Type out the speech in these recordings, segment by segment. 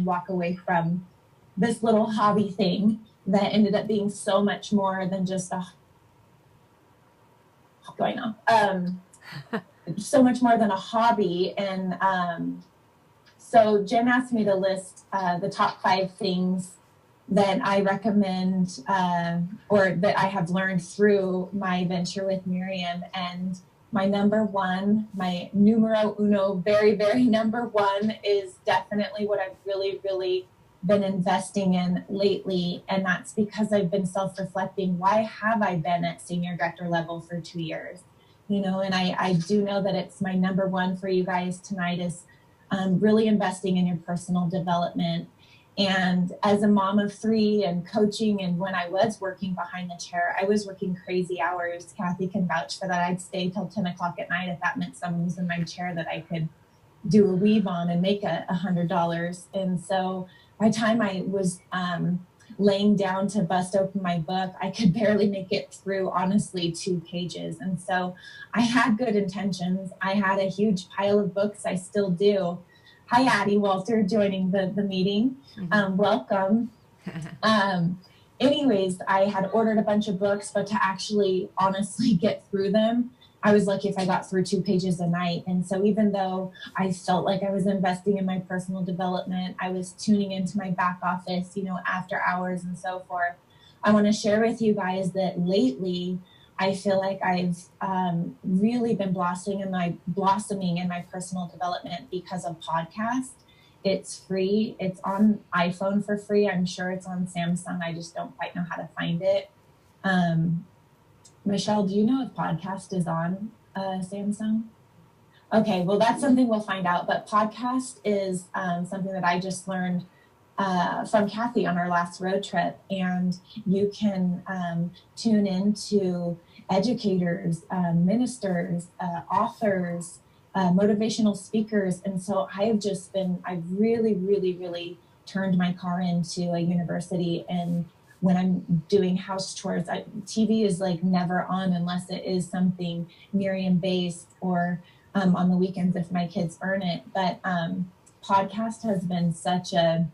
walk away from this little hobby thing that ended up being so much more than just so much more than a hobby. And so Jen asked me to list the top 5 things that I recommend or that I have learned through my venture with Miriam. And my number one, my numero uno, very, very number one is definitely what I've really, really been investing in lately. And that's because I've been self-reflecting. Why have I been at senior director level for 2 years? You know, and I do know that it's my number one for you guys tonight is really investing in your personal development. And as a mom of 3 and coaching, and when I was working behind the chair, I was working crazy hours. Kathy can vouch for that. I'd stay till 10 o'clock at night if that meant someone was in my chair that I could do a weave on and make $100. And so by the time I was laying down to bust open my book, I could barely make it through, honestly, 2 pages. And so I had good intentions. I had a huge pile of books. I still do. Hi, Addie Walter, joining the meeting. Welcome. Anyways, I had ordered a bunch of books, but to actually honestly get through them, I was lucky if I got through 2 pages a night. And so even though I felt like I was investing in my personal development, I was tuning into my back office, you know, after hours and so forth. I want to share with you guys that lately, I feel like I've really been blossoming in my personal development because of podcast. It's free. It's on iPhone for free. I'm sure it's on Samsung. I just don't quite know how to find it. Michelle, do you know if podcast is on Samsung? Okay, well, that's something we'll find out. But podcast is something that I just learned from Kathy on our last road trip. And you can tune into educators, ministers, authors, motivational speakers. And so I've really, really, really turned my car into a university. And when I'm doing house chores, TV is like never on unless it is something Miriam based or on the weekends if my kids earn it. But podcast has been such a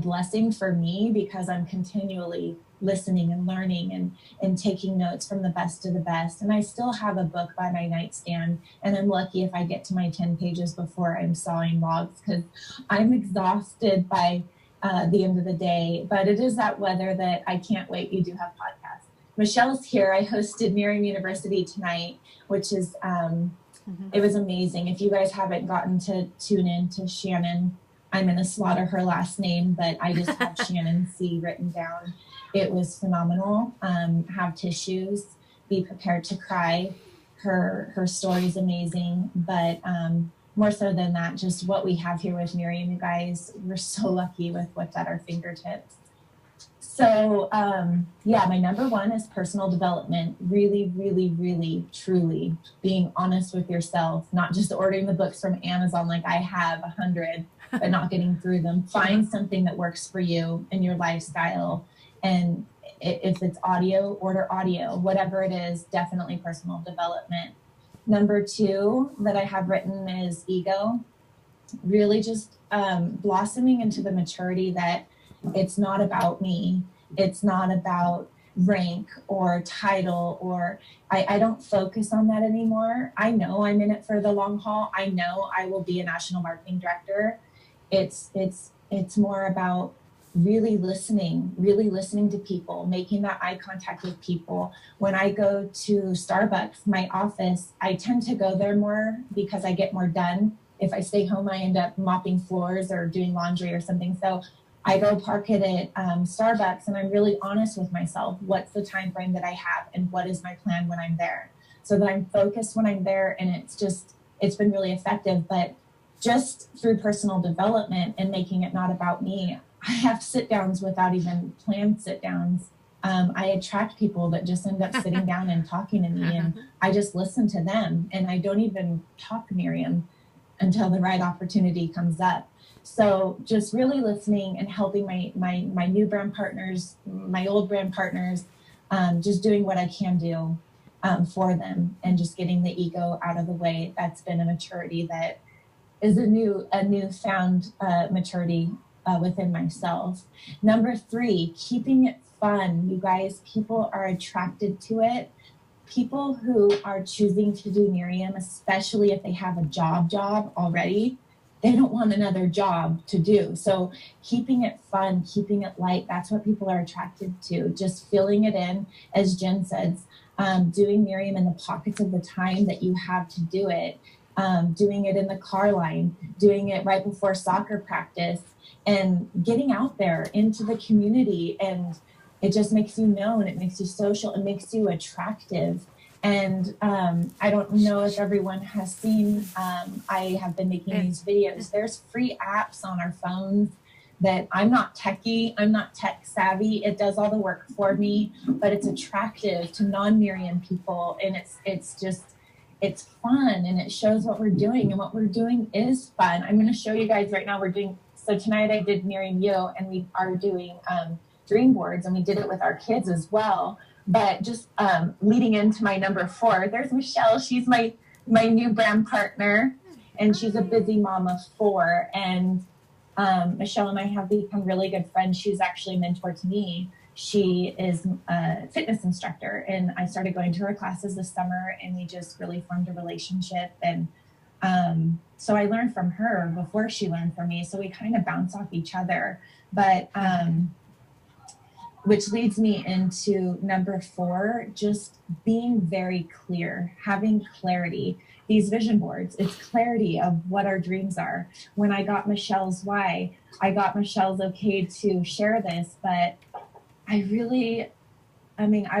blessing for me because I'm continually listening and learning and taking notes from the best of the best. And I still have a book by my nightstand, and I'm lucky if I get to my 10 pages before I'm sawing logs because I'm exhausted by the end of the day. But it is that weather that I can't wait. You do have podcasts. Michelle's here. I hosted Miriam University tonight, which is, it was amazing. If you guys haven't gotten to tune in to Shannon, I'm going to slaughter her last name, but I just have Shannon C written down. It was phenomenal. Have tissues, be prepared to cry. Her story's amazing, but more so than that, just what we have here with Miriam, you guys, we're so lucky with what's at our fingertips. So yeah, my number one is personal development. Really, really, really, truly being honest with yourself, not just ordering the books from Amazon like I have 100, but not getting through them. Find something that works for you and your lifestyle. And if it's audio, order audio, whatever it is, definitely personal development. Number 2 that I have written is ego. Really just blossoming into the maturity that it's not about me. It's not about rank or title, or I don't focus on that anymore. I know I'm in it for the long haul. I know I will be a national marketing director. It's more about really listening to people, making that eye contact with people. When I go to Starbucks, my office, I tend to go there more because I get more done. If I stay home, I end up mopping floors or doing laundry or something. So I go park it at Starbucks, and I'm really honest with myself. What's the time frame that I have, and what is my plan when I'm there? So that I'm focused when I'm there, and it's been really effective. But just through personal development and making it not about me, I have sit downs without even planned sit downs. I attract people that just end up sitting down and talking to me, and I just listen to them, and I don't even talk Miriam until the right opportunity comes up. So just really listening and helping my new brand partners, my old brand partners, just doing what I can do for them, and just getting the ego out of the way. That's been a maturity that is a newfound maturity within myself. Number 3, keeping it fun. You guys, people are attracted to it. People who are choosing to do Miriam, especially if they have a job already, they don't want another job to do. So keeping it fun, keeping it light, that's what people are attracted to. Just filling it in, as Jen says, doing Miriam in the pockets of the time that you have to do it, doing it in the car line, doing it right before soccer practice, and getting out there into the community. And it just makes you known, it makes you social, it makes you attractive. And I don't know if everyone has seen, I have been making these videos. There's free apps on our phones that I'm not techie, I'm not tech savvy. It does all the work for me, but it's attractive to non-Miriam people. And it's fun, and it shows what we're doing, and what we're doing is fun. I'm going to show you guys right now. So tonight I did Miriam You, and we are doing dream boards, and we did it with our kids as well. But just leading into my number 4, there's Michelle. She's my new brand partner, and she's a busy mom of 4. And Michelle and I have become really good friends. She's actually a mentor to me. She is a fitness instructor, and I started going to her classes this summer, and we just really formed a relationship. And so I learned from her before she learned from me. So we kind of bounce off each other. But which leads me into number 4, just being very clear, having clarity. These vision boards, it's clarity of what our dreams are. When I got Michelle's why, I got Michelle's okay to share this, but I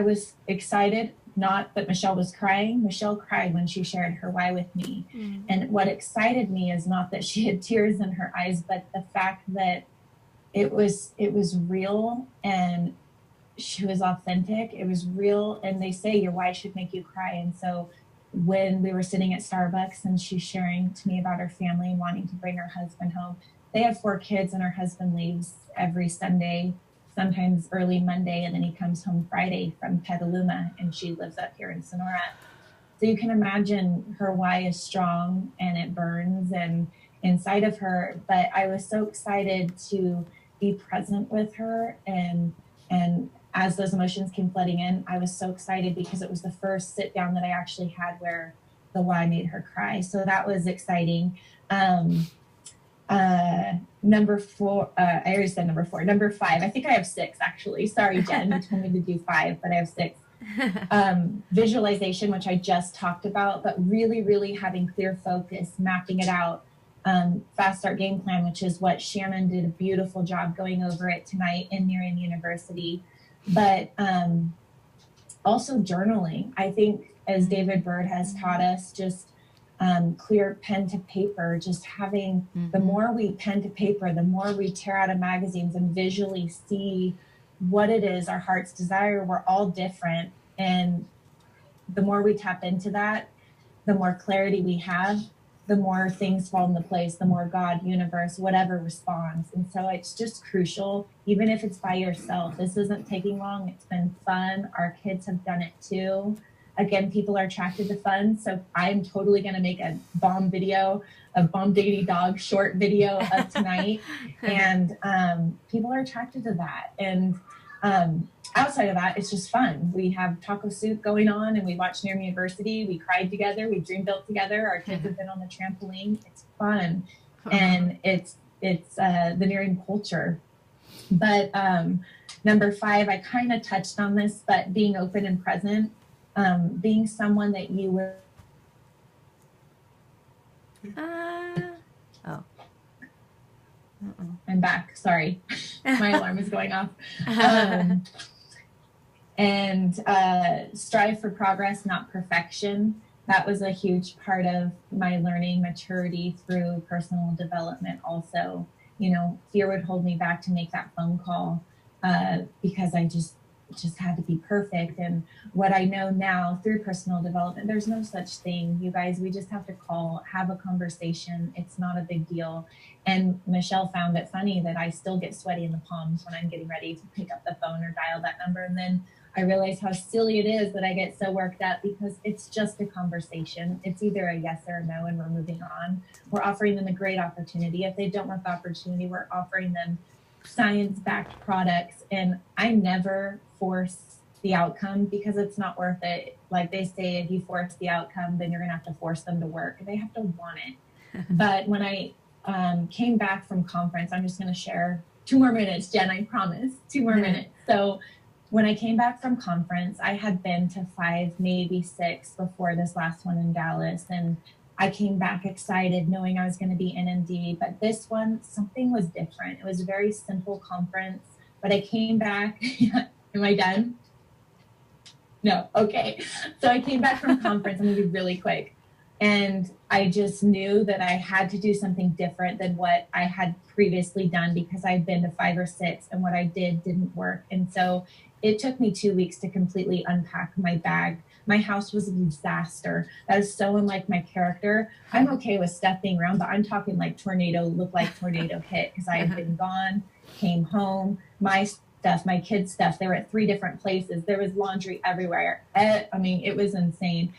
was excited, not that Michelle was crying. Michelle cried when she shared her why with me. And what excited me is not that she had tears in her eyes, but the fact that it was real, and she was authentic. It was real. And they say your why should make you cry. And so when we were sitting at Starbucks and she's sharing to me about her family and wanting to bring her husband home, they have 4 kids, and her husband leaves every Sunday, sometimes early Monday, and then he comes home Friday from Petaluma, and she lives up here in Sonora. So you can imagine her why is strong, and it burns and inside of her. But I was so excited to be present with her, and as those emotions came flooding in, I was so excited because it was the first sit down that I actually had where the why made her cry. So that was exciting. Number 4, I already said number 4. Number 5, I think I have 6 actually. Sorry, Jen, you told me to do 5, but I have 6. Visualization, which I just talked about, but really, really having clear focus, mapping it out. Fast Start Game Plan, which is what Shannon did a beautiful job going over it tonight in Miriam University. But also journaling. I think, as David Bird has taught us, just clear pen to paper, just having, the more we pen to paper, the more we tear out of magazines and visually see what it is our heart's desire. We're all different. And the more we tap into that, the more clarity we have, the more things fall into place, the more God, universe, whatever responds. And so it's just crucial, even if it's by yourself. This isn't taking long. It's been fun. Our kids have done it too. Again, people are attracted to fun. So I'm totally going to make a bomb diggity dog short video of tonight. And people are attracted to that. And outside of that, it's just fun. We have taco soup going on, and we watch Miriam University. We cried together. We dream built together. Our kids have been on the trampoline. It's fun. And it's the Miriam culture. But number 5, I kind of touched on this, but being open and present, being someone that you were. I'm back. Sorry. My alarm is going off. And strive for progress, not perfection. That was a huge part of my learning maturity through personal development also. You know, fear would hold me back to make that phone call because I just had to be perfect. And what I know now through personal development, there's no such thing, you guys. We just have to call, have a conversation. It's not a big deal. And Michelle found it funny that I still get sweaty in the palms when I'm getting ready to pick up the phone or dial that number. And then I realize how silly it is that I get so worked up because it's just a conversation. It's either a yes or a no, and we're moving on. We're offering them a great opportunity. If they don't want the opportunity, we're offering them science-backed products. And I never force the outcome because it's not worth it. Like they say, if you force the outcome, then you're going to have to force them to work. They have to want it. But when I came back from conference, I'm just going to share 2 more minutes, Jen, I promise, 2 more minutes. So when I came back from conference, I had been to 5, maybe 6 before this last one in Dallas. And I came back excited knowing I was going to be NMD. But this one, something was different. It was a very simple conference. But I came back. Am I done? No. Okay. So I came back from conference. I'm going to be really quick. And I just knew that I had to do something different than what I had previously done because I'd been to 5 or 6 and what I did didn't work. And so it took me 2 weeks to completely unpack my bag. My house was a disaster. That is so unlike my character. I'm okay with stuff being around, but I'm talking like look like tornado hit because I had been gone, came home, my stuff, my kids' stuff. They were at 3 different places. There was laundry everywhere. I mean, it was insane.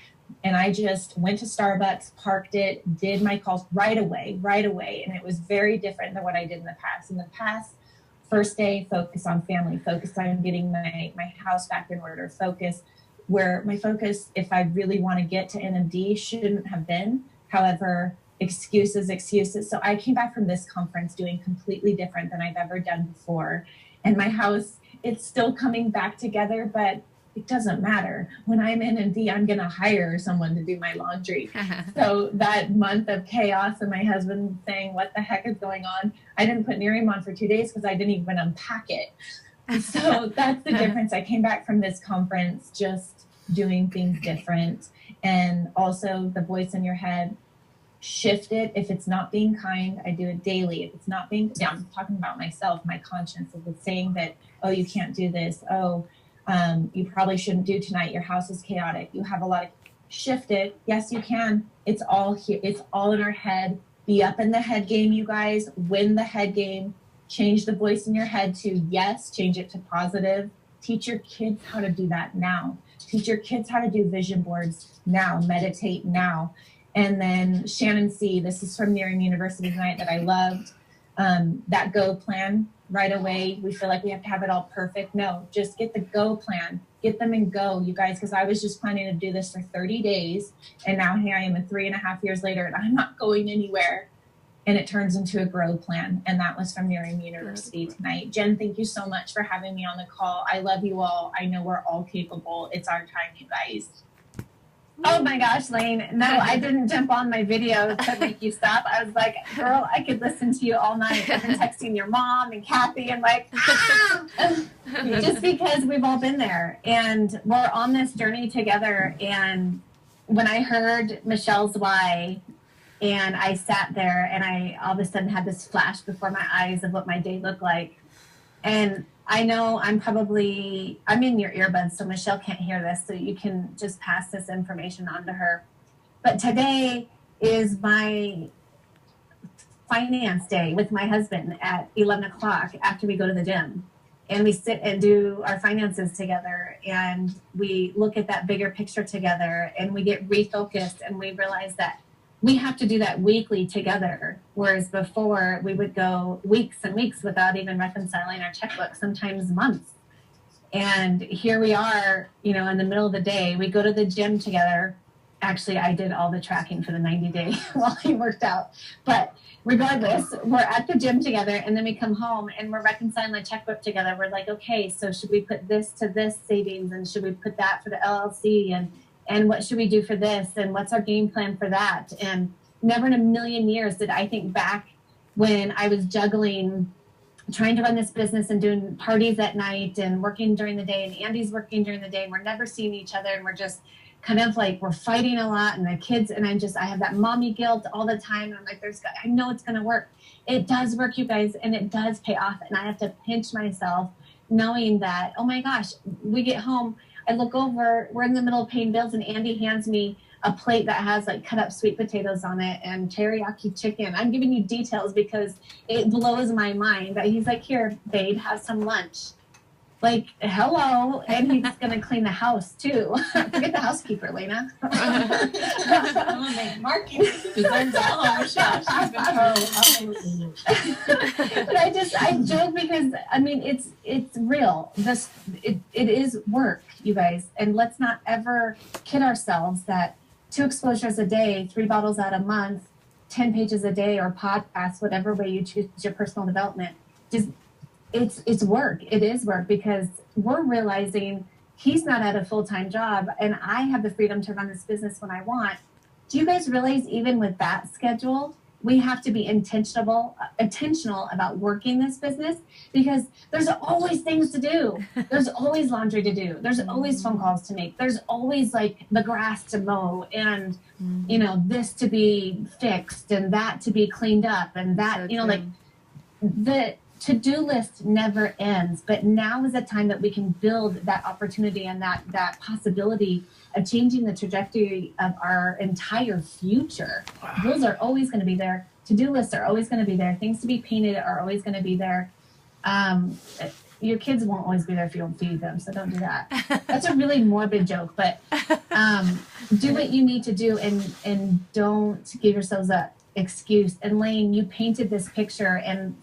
And I just went to Starbucks, parked it, did my calls right away. And it was very different than what I did in the past. In the past, first day, focus on family, focus on getting my house back in order, where my focus, if I really want to get to NMD, shouldn't have been. However, excuses. So I came back from this conference doing completely different than I've ever done before. And my house, it's still coming back together, but it doesn't matter. When I'm in NMD, I'm going to hire someone to do my laundry. So that month of chaos and my husband saying, what the heck is going on? I didn't put Miriam on for 2 days because I didn't even unpack it. So that's the difference. I came back from this conference just doing things different. And also the voice in your head, shift it. If it's not being kind, I do it daily. If it's not being, I'm talking about myself, my conscience. If it's saying that, oh, you can't do this. Oh, you probably shouldn't do tonight. Your house is chaotic. You have a lot of, shift it. Yes, you can. It's all here. It's all in our head. Be up in the head game, you guys. Win the head game. Change the voice in your head to yes. Change it to positive. Teach your kids how to do that now. Teach your kids how to do vision boards now. Meditate now. And then Shannon C., this is from Miriam University tonight that I loved. That GO plan. Right away, we feel like we have to have it all perfect. No, just get the GO plan. Get them in GO, you guys, because I was just planning to do this for 30 days. And now here I am 3.5 years later, and I'm not going anywhere. And it turns into a GROW plan. And that was from Miriam University tonight. Jen, thank you so much for having me on the call. I love you all. I know we're all capable. It's our time, you guys. Oh my gosh, Lane. No, I didn't jump on my video to make you stop. I was like, girl, I could listen to you all night. I've been texting your mom and Kathy and like, just because we've all been there and we're on this journey together. And when I heard Michelle's why, and I sat there and I all of a sudden had this flash before my eyes of what my day looked like. And I know I'm in your earbuds, so Michelle can't hear this, so you can just pass this information on to her. But today is my finance day with my husband at 11 o'clock after we go to the gym. And we sit and do our finances together, and we look at that bigger picture together, and we get refocused, and we realize that we have to do that weekly together, whereas before we would go weeks and weeks without even reconciling our checkbook, sometimes months. And here we are, in the middle of the day. We go to the gym together. Actually, I did all the tracking for the 90-day while he worked out. But regardless, we're at the gym together, and then we come home and we're reconciling the checkbook together. We're like, okay, so should we put this to this savings, and should we put that for the LLC, and what should we do for this? And what's our game plan for that? And never in a million years did I think back when I was juggling, trying to run this business and doing parties at night and working during the day, and Andy's working during the day, and we're never seeing each other, and we're just kind of like, we're fighting a lot, and the kids, and I have that mommy guilt all the time. And I'm like, I know it's going to work. It does work, you guys, and it does pay off. And I have to pinch myself knowing that, oh my gosh, we get home, I look over, we're in the middle of paying bills, and Andy hands me a plate that has like cut up sweet potatoes on it and teriyaki chicken. I'm giving you details because it blows my mind. But he's like, here, babe, have some lunch. Like, hello, and he's gonna clean the house too. Forget the housekeeper, Alaina. I'm gonna make Marky deserves that home chef. She's been But I joke because I mean it's real. It is work, you guys, and let's not ever kid ourselves that 2 exposures a day, 3 bottles out a month, 10 pages a day, or podcasts, whatever way you choose your personal development, just it's work. It is work because we're realizing he's not at a full-time job and I have the freedom to run this business when I want. Do you guys realize even with that schedule, we have to be intentional about working this business because there's always things to do. There's always laundry to do. There's always phone calls to make. There's always like the grass to mow and, you know, this to be fixed and that to be cleaned up and that, so you know, like the to-do list never ends, but now is the time that we can build that opportunity and that possibility of changing the trajectory of our entire future. Wow. Those are always going to be there. To-do lists are always going to be there. Things to be painted are always going to be there. Your kids won't always be there if you don't feed them, so don't do that. That's a really morbid joke, but do what you need to do and don't give yourselves a excuse. And Lane, you painted this picture, and